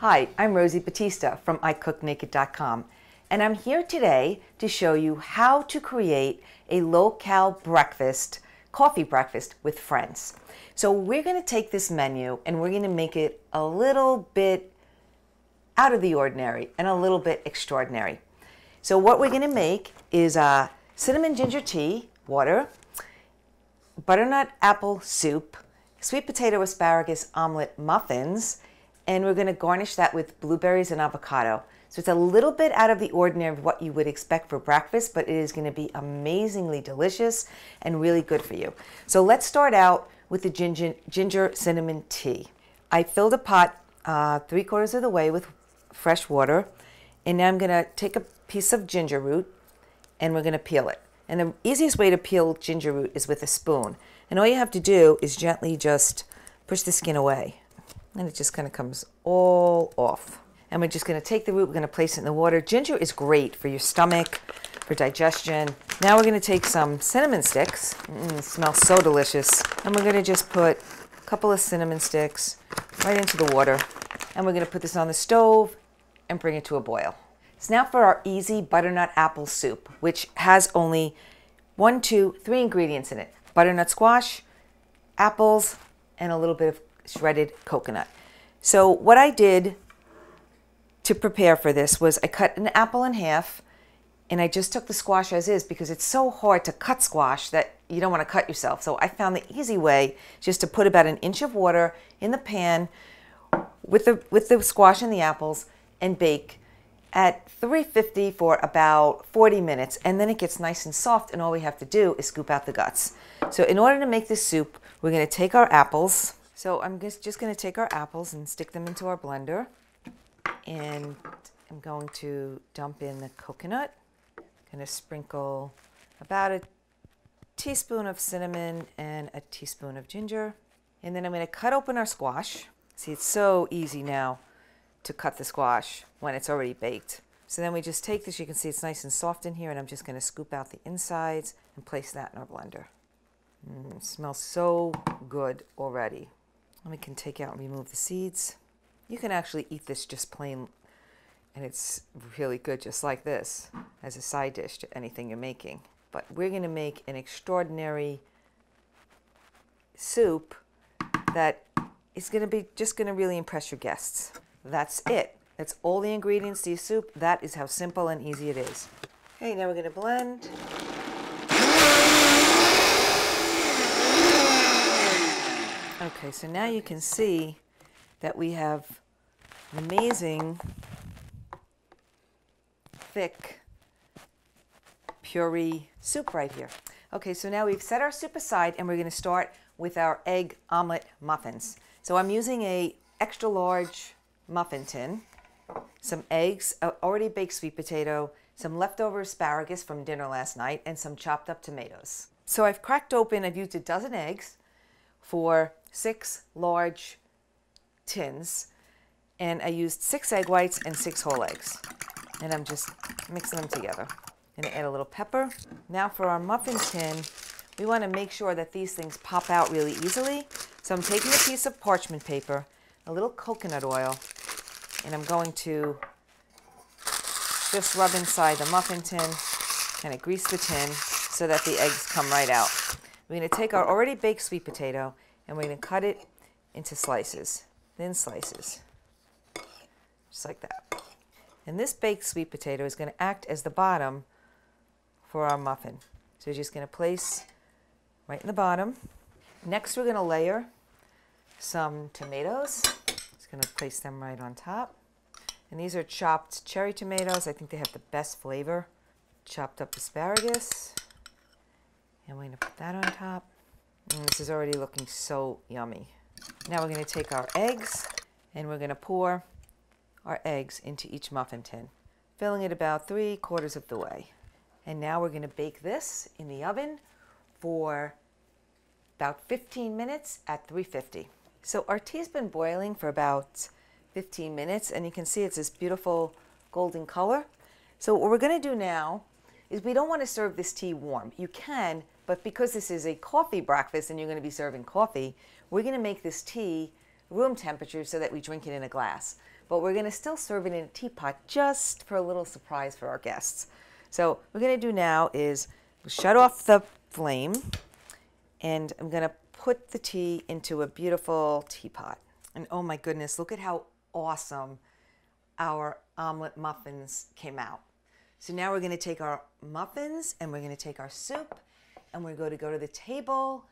Hi, I'm Rosie Battista from iCookNaked.com, and I'm here today to show you how to create a low-cal breakfast, coffee breakfast with friends. So we're going to take this menu and we're going to make it a little bit out of the ordinary and a little bit extraordinary. So what we're going to make is cinnamon ginger tea, water, butternut apple soup, sweet potato asparagus omelet muffins, and we're going to garnish that with blueberries and avocado. So it's a little bit out of the ordinary of what you would expect for breakfast, but it is going to be amazingly delicious and really good for you. So let's start out with the ginger cinnamon tea. I filled a pot 3/4 of the way with fresh water, and now I'm going to take a piece of ginger root and we're going to peel it. And the easiest way to peel ginger root is with a spoon. And all you have to do is gently just push the skin away. And it just kind of comes all off. And we're just going to take the root, we're going to place it in the water. Ginger is great for your stomach, for digestion. Now we're going to take some cinnamon sticks. It smells so delicious. And we're going to just put a couple of cinnamon sticks right into the water. And we're going to put this on the stove and bring it to a boil. So now for our easy butternut apple soup, which has only 1, 2, 3 ingredients in it. Butternut squash, apples, and a little bit of shredded coconut. So what I did to prepare for this was I cut an apple in half and I just took the squash as is because it's so hard to cut squash that you don't want to cut yourself. So I found the easy way just to put about 1 inch of water in the pan with the squash and the apples and bake at 350 for about 40 minutes, and then it gets nice and soft, and all we have to do is scoop out the guts. So in order to make this soup, we're going to take our apples. So I'm just going to take our apples and stick them into our blender, and I'm going to dump in the coconut. I'm going to sprinkle about a teaspoon of cinnamon and a teaspoon of ginger, and then I'm going to cut open our squash. See, it's so easy now to cut the squash when it's already baked. So then we just take this, you can see it's nice and soft in here, and I'm just going to scoop out the insides and place that in our blender. It smells so good already. And we can take out and remove the seeds. You can actually eat this just plain, and it's really good just like this as a side dish to anything you're making. But we're going to make an extraordinary soup that is going to be just going to really impress your guests. That's it. That's all the ingredients to your soup. That is how simple and easy it is. Okay, now we're going to blend. Okay, so now you can see that we have an amazing, thick, puree soup right here. Okay, so now we've set our soup aside and we're going to start with our egg omelet muffins. So I'm using a extra large muffin tin, some eggs, already baked sweet potato, some leftover asparagus from dinner last night, and some chopped up tomatoes. So I've cracked open, I've used 12 eggs for 6 large tins, and I used 6 egg whites and 6 whole eggs. And I'm just mixing them together. I'm gonna add a little pepper. Now for our muffin tin, we wanna make sure that these things pop out really easily. So I'm taking a piece of parchment paper, a little coconut oil, and I'm going to just rub inside the muffin tin, kind of grease the tin so that the eggs come right out. We're going to take our already baked sweet potato and we're going to cut it into slices, thin slices, just like that. And this baked sweet potato is going to act as the bottom for our muffin. So you're just going to place right in the bottom. Next we're going to layer some tomatoes. Going to place them right on top. And these are chopped cherry tomatoes. I think they have the best flavor. Chopped up asparagus. And we're going to put that on top. And this is already looking so yummy. Now we're going to take our eggs and we're going to pour our eggs into each muffin tin, filling it about 3/4 of the way. And now we're going to bake this in the oven for about 15 minutes at 350. So our tea's been boiling for about 15 minutes, and you can see it's this beautiful golden color. So what we're going to do now is we don't want to serve this tea warm. You can, but because this is a coffee breakfast and you're going to be serving coffee, we're going to make this tea room temperature so that we drink it in a glass. but we're gonna still serve it in a teapot just for a little surprise for our guests. So what we're gonna do now is shut off the flame, and I'm gonna put the tea into a beautiful teapot. And oh my goodness, look at how awesome our omelet muffins came out. So now we're going to take our muffins and we're going to take our soup and we're going to go to the table,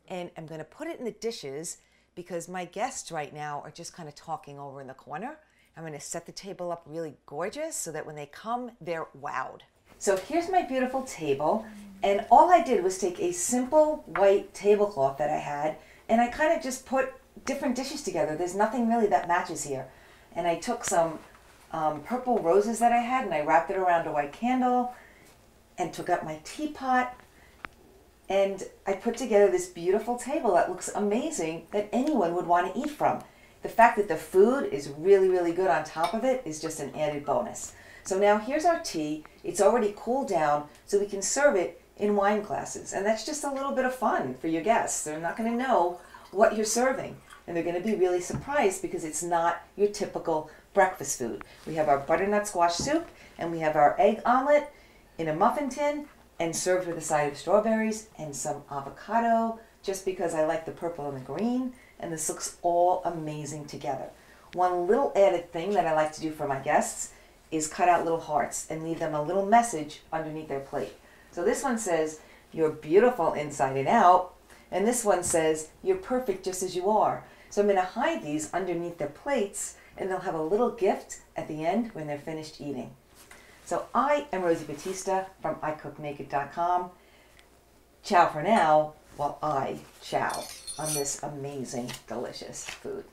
and I'm going to put it in the dishes because my guests right now are just kind of talking over in the corner. I'm going to set the table up really gorgeous so that when they come, they're wowed. So here's my beautiful table, and all I did was take a simple white tablecloth that I had, and I kind of just put different dishes together. There's nothing really that matches here. And I took some purple roses that I had and I wrapped it around a white candle and took out my teapot, and I put together this beautiful table that looks amazing that anyone would want to eat from. The fact that the food is really, really good on top of it is just an added bonus. So now here's our tea. It's already cooled down so we can serve it in wine glasses, and that's just a little bit of fun for your guests. They're not going to know what you're serving, and they're going to be really surprised because it's not your typical breakfast food. We have our butternut squash soup and we have our egg omelet in a muffin tin and served with a side of strawberries and some avocado, just because I like the purple and the green, and this looks all amazing together. One little added thing that I like to do for my guests is cut out little hearts and leave them a little message underneath their plate. So this one says, "You're beautiful inside and out," and this one says, "You're perfect just as you are." So I'm going to hide these underneath their plates, and they'll have a little gift at the end when they're finished eating. So I am Rosie Battista from iCookNaked.com. Ciao for now while I chow on this amazing, delicious food.